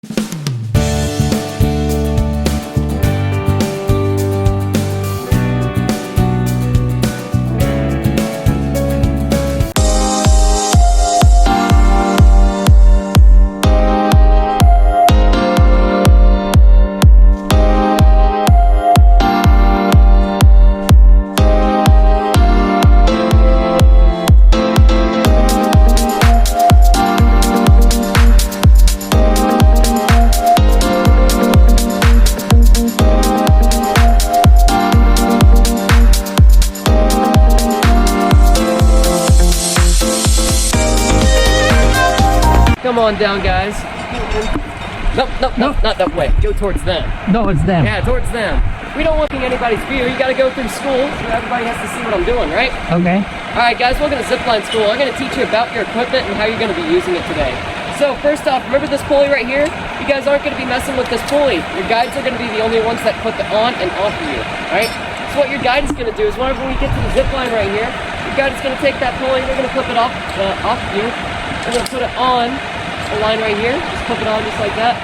Come on down, guys. Nope, not that way. Go towards them. Towards them. Yeah, towards them. We don't want anybody's view. You gotta go through school so everybody has to see what I'm doing, right? Okay. Alright guys, welcome to Zipline School. I'm gonna teach you about your equipment and how you're gonna be using it today. So first off, remember this pulley right here? You guys aren't gonna be messing with this pulley. Your guides are gonna be the only ones that put the on and off of you, right? So what your guide is gonna do is whenever we get to the zip line right here, your guide is gonna take that pulley, they're gonna flip it off of you. They're gonna put it on the line right here. Just flip it on just like that.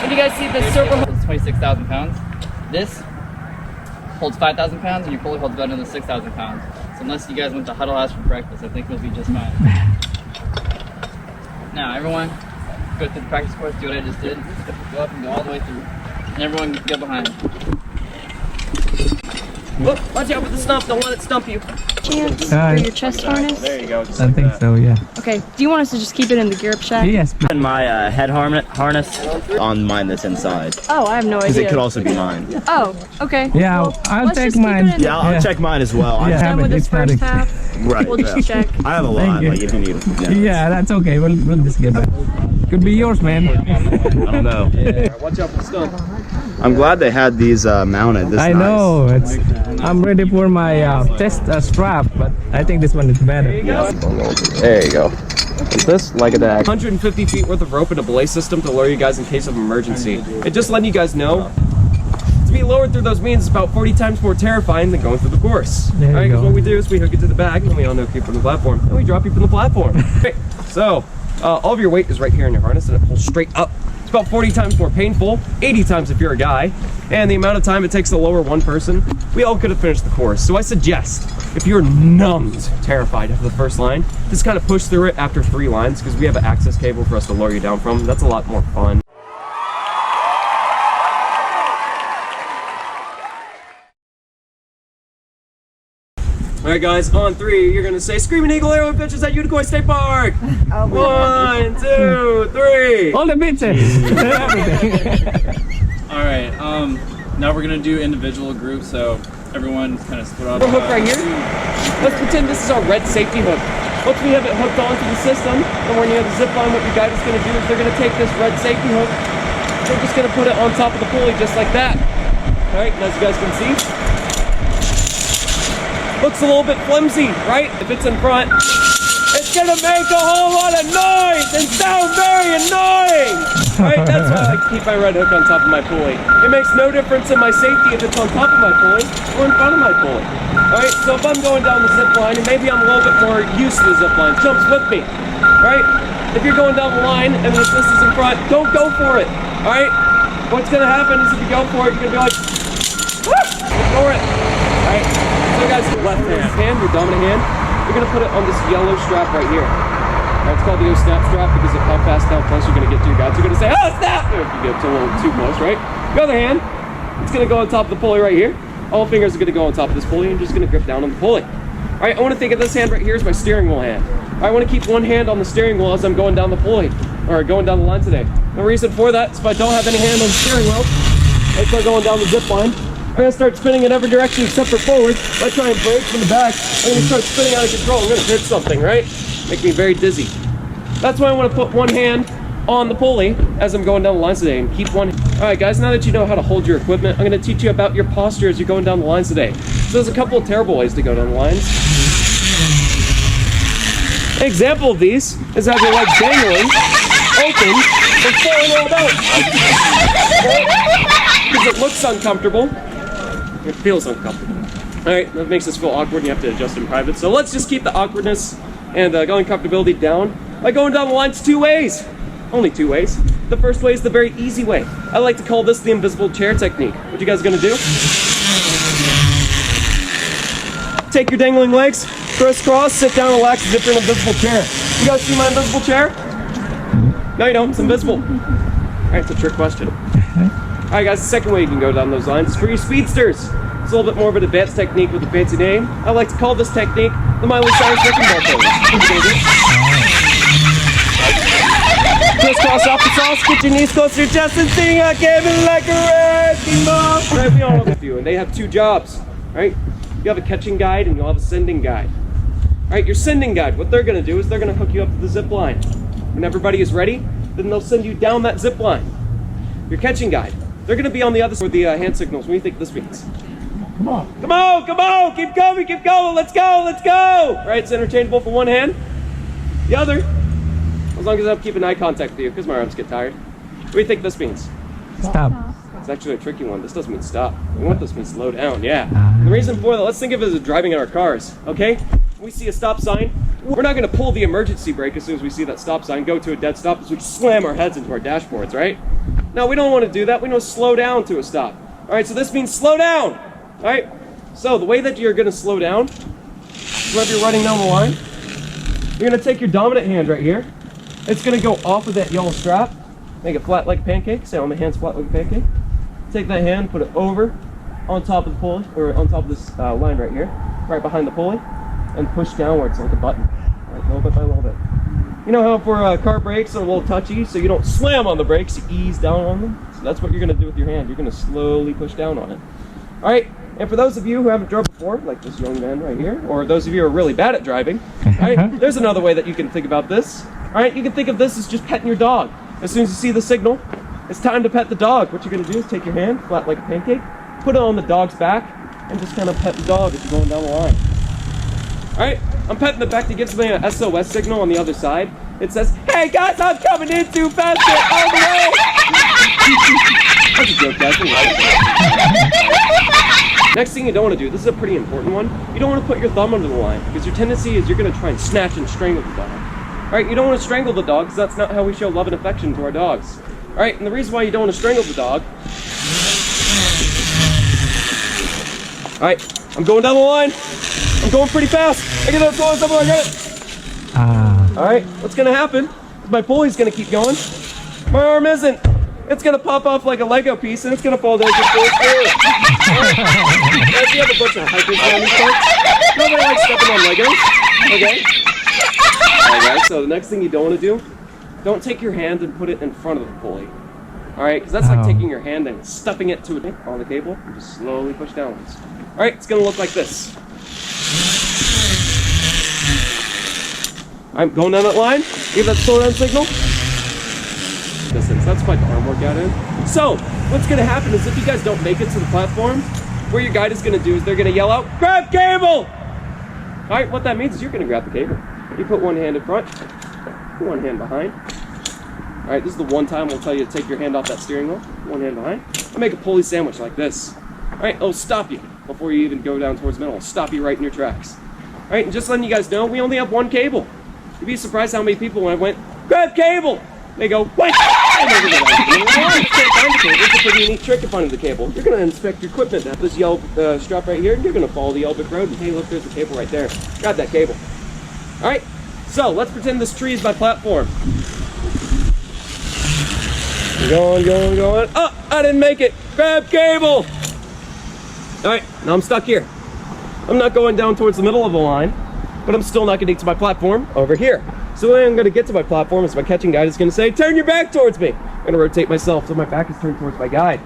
And you guys see this circle? It's 26,000 pounds. This holds 5,000 pounds, and your pulley holds about another 6,000 pounds. So unless you guys went to Huddle House for breakfast, I think you'll be just fine. Now, everyone, go through the practice course, do what I just did. Go up and go all the way through. And everyone go behind. Look, watch out with the stump. Don't let it stump you. Chance for your chest harness? There you go. I think so, yeah. Okay, do you want us to just keep it in the gear up shack? Yes. And my head harness on mine that's inside. Oh, I have no Because idea. it could also be mine. Oh, okay. Yeah, Well, I'll let's take just keep it mine. in the- Yeah, I'll check mine as well. Yeah. Done with this It's not first a- half. Right. We'll just check. I have a Thank lot, you. like if you need it. Yeah, that's okay. We'll just get back. Could be yours, man. I don't know. Watch out for the stump. I'm glad they had these mounted. This I know. I'm ready for my test strap, but I think this one is better. There you go. Is this like a dag? 150 feet worth of rope and a belay system to lower you guys in case of emergency. And just letting you guys know, to be lowered through those means is about 40 times more terrifying than going through the course. There you Alright, because go. what we do is we hook it to the bag and we unhook you from the platform. And we drop you from the platform. Okay, so, all of your weight is right here in your harness and it pulls straight up. It's about 40 times more painful, 80 times if you're a guy, and the amount of time it takes to lower one person, we all could have finished the course. So I suggest, if you're numbed, terrified of the first line, just kind of push through it after 3 lines because we have an access cable for us to lower you down from. That's a lot more fun. Alright guys, on 3, you're gonna say Screaming Eagle Aero Adventures at Unicoi State Park! 1, 2, 3! All the bitches. All right. Now we're gonna do individual groups, so everyone kind of split up. We're hooked right here. Let's pretend this is our red safety hook. Once we have it hooked onto the system, and we're near the zip line, what your guide is gonna do is they're gonna take this red safety hook, they're just gonna put it on top of the pulley just like that. Alright, and as you guys can see, looks a little bit flimsy, right? If it's in front, it's gonna make a whole lot of noise and sound very annoying! Right? That's why I like to keep my red hook on top of my pulley. It makes no difference in my safety if it's on top of my pulley or in front of my pulley. Alright, so if I'm going down the zip line and maybe I'm a little bit more used to the zip line, jumps with me. Right? If you're going down the line and this is in front, don't go for it. Alright? What's gonna happen is if you go for it, you're gonna be like, woo! Ignore it. Alright? So guys, left hand, your dominant hand, you're gonna put it on this yellow strap right here. Alright, it's called the snap strap because of how fast, how close you're gonna get to your guides. You're gonna say, oh, snap! If you get a little too close, right? The other hand, it's gonna go on top of the pulley right here. All fingers are gonna go on top of this pulley and just gonna grip down on the pulley. Alright, I wanna think of this hand right here as my steering wheel hand. I wanna keep one hand on the steering wheel as I'm going down the pulley, or going down the line today. The reason for that is if I don't have any hand on the steering wheel, I start going down the zip line, I'm gonna start spinning in every direction except for forward. If I try and brake from the back, I'm gonna start spinning out of control. I'm gonna hit something, right? Make me very dizzy. That's why I wanna put one hand on the pulley as I'm going down the lines today and keep one. All right guys, now that you know how to hold your equipment, I'm gonna teach you about your posture as you're going down the lines today. So there's a couple of terrible ways to go down the lines. An example of these is have your legs dangling, open, and falling all about. Because it looks uncomfortable. It feels uncomfortable. Alright, that makes us feel awkward and you have to adjust in private. So let's just keep the awkwardness and uncomfortability down by going down the lines 2 ways. Only 2 ways. The first way is the very easy way. I like to call this the invisible chair technique. What you guys gonna do? Take your dangling legs, crisscross, sit down, relax as if you're in an invisible chair. You guys see my invisible chair? No, you don't. It's invisible. All right, it's a trick question. All right, guys, the second way you can go down those lines is for you speedsters. It's a little bit more of an advanced technique with a fancy name. I like to call this technique the Miley Cyrus wrecking ball pose. What you gonna do? Crisscross off the sauce, get your knees close to your chest and sing I came in like a wrecking ball. Right, we all know with you, and they have two jobs, right? You have a catching guide and you'll have a sending guide. All right, your sending guide, what they're gonna do is they're gonna hook you up to the zip line. When everybody is ready, then they'll send you down that zip line. Your catching guide, they're gonna be on the other side with the hand signals. What do you think this means? Come on. Come on, come on, keep going, let's go, let's go. All right, it's interchangeable for one hand. The other, as long as I'm keeping eye contact with you, because my arms get tired. What do you think this means? Stop. It's actually a tricky one. This doesn't mean stop. We want this to mean slow down, yeah. The reason for that, let's think of it as driving in our cars, okay? When we see a stop sign, we're not gonna pull the emergency brake as soon as we see that stop sign, go to a dead stop, so we slam our heads into our dashboards, right? No, we don't wanna do that. We want to slow down to a stop. All right, so this means slow down, all right? So the way that you're gonna slow down, whenever you're running down the line, you're gonna take your dominant hand right here. It's gonna go off of that yellow strap, make it flat like a pancake. Say on my hands flat like a pancake. Take that hand, put it over on top of the pulley, or on top of this line right here, right behind the pulley, and push downwards like a button, right, little bit by little bit. You know how for car brakes are a little touchy, so you don't slam on the brakes, you ease down on them? So that's what you're gonna do with your hand. You're gonna slowly push down on it. All right, and for those of you who haven't drove before, like this young man right here, or those of you who are really bad at driving, all right, there's another way that you can think about this. All right, you can think of this as just petting your dog. As soon as you see the signal, it's time to pet the dog. What you're gonna do is take your hand, flat like a pancake, put it on the dog's back, and just kind of pet the dog as you're going down the line. All right, I'm petting the back to give somebody an SOS signal on the other side. It says, hey guys, I'm coming in too fast, get out of the way. That's a joke, guys. Next thing you don't want to do, this is a pretty important one, you don't want to put your thumb under the line, because your tendency is you're going to try and snatch and strangle the dog. All right, you don't want to strangle the dog, because that's not how we show love and affection to our dogs. All right, and the reason why you don't want to strangle the dog, all right, I'm going down the line. I'm going pretty fast. I get that pulley, something like that. All right, what's gonna happen is my pulley's gonna keep going. My arm isn't. It's gonna pop off like a Lego piece and it's gonna fall down to the floor. Guys, we have a bunch of hikers around these parts. Nobody likes stepping on Legos, okay? All right, so the next thing you don't wanna do, don't take your hand and put it in front of the pulley. All right, because that's like taking your hand and stuffing it to it on the cable and just slowly push downwards. All right, it's gonna look like this. I'm going down that line, give that slow down signal. Distance, that's quite the arm workout in. So, what's gonna happen is if you guys don't make it to the platform, where your guide is gonna do is they're gonna yell out, grab cable! All right, what that means is you're gonna grab the cable. You put one hand in front, put one hand behind. All right, this is the one time we'll tell you to take your hand off that steering wheel, one hand behind, and make a pulley sandwich like this. All right, it'll stop you before you even go down towards the middle. It'll stop you right in your tracks. All right, and just letting you guys know, we only have one cable. You'd be surprised how many people, when I went, grab cable, they go, what? And they're gonna you can't find the cable. It's a pretty neat trick to find the cable. You're gonna inspect your equipment. Have this yellow strap right here, and you're gonna follow the yellow brick road, and hey, look, there's the cable right there. Grab that cable. All right, so let's pretend this tree is my platform. Going, going, going. Oh, I didn't make it. Grab cable. All right, now I'm stuck here. I'm not going down towards the middle of the line, but I'm still not getting to my platform over here. So the way I'm gonna get to my platform is my catching guide is gonna say, turn your back towards me. I'm gonna rotate myself so my back is turned towards my guide.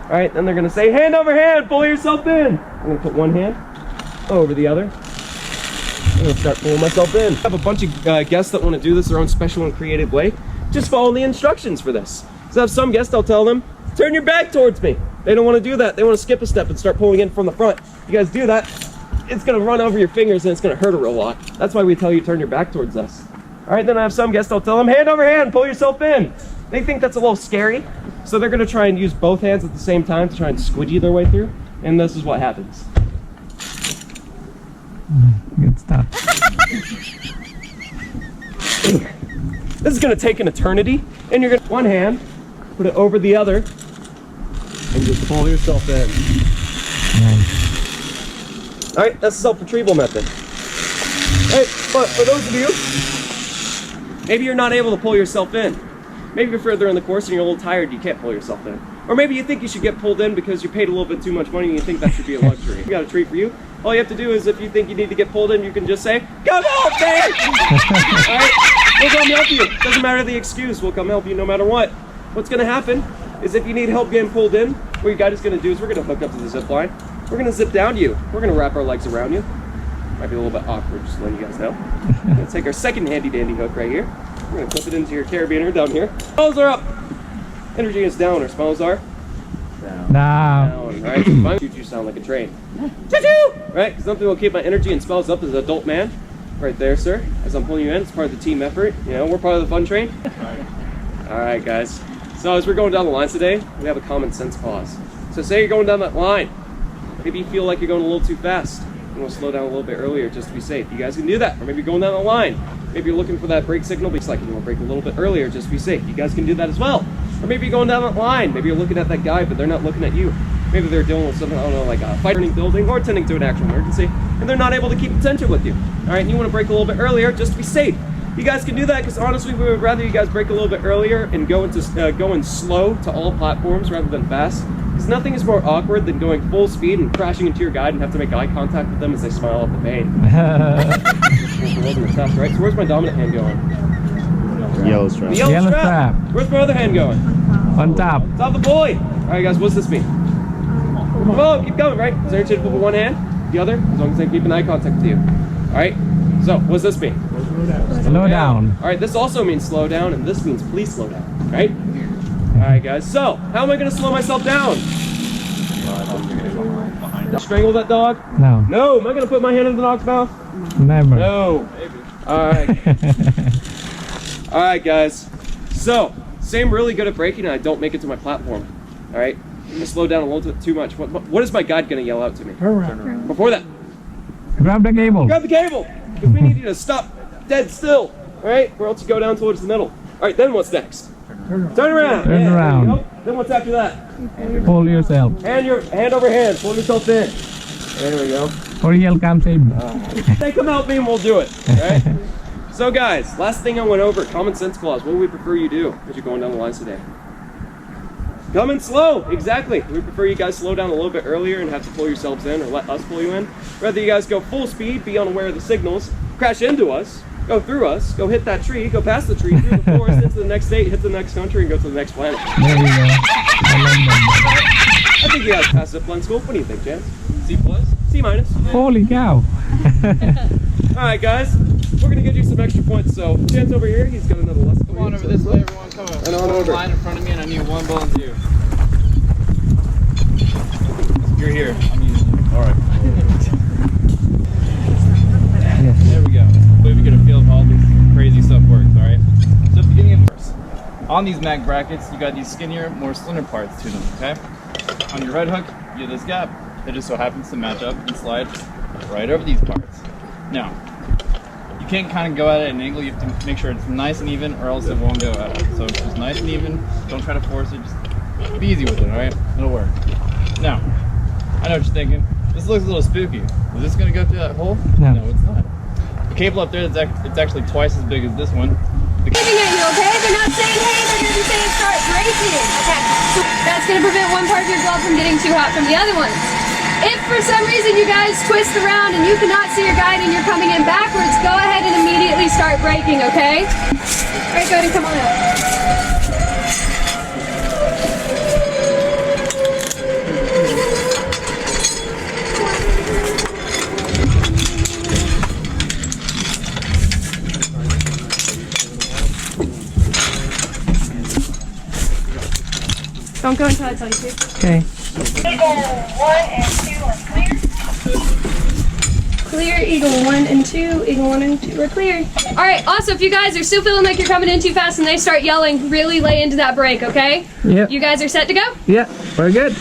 All right, then they're gonna say, hand over hand, pull yourself in. I'm gonna put one hand over the other. I'm gonna start pulling myself in. I have a bunch of guests that wanna do this their own special and creative way. Just follow the instructions for this. So I have some guests, I'll tell them, turn your back towards me. They don't wanna do that. They wanna skip a step and start pulling in from the front. You guys do that, it's gonna run over your fingers and it's gonna hurt a real lot. That's why we tell you turn your back towards us. All right, then I have some guests, I'll tell them, hand over hand, pull yourself in. They think that's a little scary, so they're gonna try and use both hands at the same time to try and squidgy their way through, and this is what happens. Good stuff. This is gonna take an eternity, and you're gonna, one hand, put it over the other, and just pull yourself in. Nice. Alright, that's the self-retrieval method. Alright, but for those of you, maybe you're not able to pull yourself in. Maybe you're further in the course and you're a little tired, you can't pull yourself in. Or maybe you think you should get pulled in because you paid a little bit too much money and you think that should be a luxury. We got a treat for you. All you have to do is, if you think you need to get pulled in, you can just say, "Come help me!" Alright? We'll come help you. Doesn't matter the excuse, we'll come help you no matter what. What's gonna happen is, if you need help getting pulled in, what your guide is gonna do is we're gonna hook up to the zip line. We're gonna zip down to you. We're gonna wrap our legs around you. Might be a little bit awkward, just letting you guys know. We're gonna take our second handy dandy hook right here. We're gonna clip it into your carabiner down here. Smiles are up. Energy is down. Our smiles are Down. down. Right? Fine. You sound like a train. Choo-choo! Right? Because nothing will keep my energy and smiles up as an adult man. Right there, sir. As I'm pulling you in, it's part of the team effort. You know, we're part of the fun train. All right, guys. So as we're going down the lines today, we have a common sense clause. So say you're going down that line. Maybe you feel like you're going a little too fast. You want to slow down a little bit earlier just to be safe. You guys can do that. Or maybe you're going down the line. Maybe you're looking for that brake signal, but it's like you want to brake a little bit earlier just to be safe. You guys can do that as well. Or maybe you're going down that line. Maybe you're looking at that guy, but they're not looking at you. Maybe they're dealing with something, I don't know, like a fire burning building or tending to an actual emergency, and they're not able to keep attention with you. All right, and you want to brake a little bit earlier just to be safe. You guys can do that because honestly, we would rather you guys brake a little bit earlier and go in slow to all platforms rather than fast. Because nothing is more awkward than going full speed and crashing into your guide and have to make eye contact with them as they smile up the vein. Right? So where's my dominant hand going? Yellow strap. The yellow Yellow strap. strap. Where's my other hand going? On top. Top of the pulley. All right, guys, what's this mean? Come on, keep going, right? Is there a chance to put with one hand? The other? As long as they keep an eye contact with you. All right? So, what's this mean? Slow down. All right, this also means slow down, and this means please slow down, right? All right, guys. So, how am I going to slow myself down? Strangle that dog? No. No. Am I going to put my hand in the dog's mouth? Never. No. All right. All right, guys. So, say I'm really good at braking and I don't make it to my platform. All right? I'm going to slow down a little bit too much. What is my guide going to yell out to me? Turn around. Before that, Grab the cable. grab the cable. Because we need you to stop dead still. All right? Or else you go down towards the middle. All right, then what's next? Turn around. Turn Yeah, there you around. go. Then what's after that? Pull yourself. Hand over hand. Pull yourself in. There we go. Or yell, come save me. They come help me and we'll do it. All right? So guys, last thing I went over, common sense clause. What would we prefer you do as you're going down the lines today? Come in slow, exactly. We prefer you guys slow down a little bit earlier and have to pull yourselves in or let us pull you in. Rather you guys go full speed, be unaware of the signals, crash into us, go through us, go hit that tree, go past the tree, through the forest, into the next state, hit the next country, and go to the next planet. There we go. I love that. I think you guys passed Zipline school. What do you think, Chance? C+? C-? Holy cow. Alright guys, we're gonna give you some extra points. So Chance over here, he's got another lesson. Come on over this way, everyone. Come on. And on over. Line in front of me, and I need one volunteer. You're here. I'm using you. All right. There we go. Hopefully we get a feel of how all this crazy stuff works. All right. So at the beginning of the course, on these mag brackets, you got these skinnier, more slender parts to them. Okay. On your right hook, you have this gap. It just so happens to match up and slide right over these parts. Now, you can't kind of go at it at an angle. You have to make sure it's nice and even, or else it won't go at it. So it's just nice and even. Don't try to force it. Just be easy with it. All right. It'll work. Now, I know what you're thinking. This looks a little spooky. Is this going to go through that hole? No. No, it's not. The cable up there, it's actually twice as big as this one. Looking at you, okay? They're not saying, hey, they're going to be saying start braking. Okay. So that's going to prevent one part of your glove from getting too hot from the other ones. If for some reason you guys twist around and you cannot see your guide and you're coming in backwards, go ahead and immediately start braking, okay? All right, go ahead and come on up. Don't go until I tell you to. Okay. Eagle 1 and 2 are clear. Clear, Eagle 1 and 2, Eagle 1 and 2 are clear. All right, also, if you guys are still feeling like you're coming in too fast and they start yelling, really lay into that brake, okay? Yep. You guys are set to go? Yeah, we're good.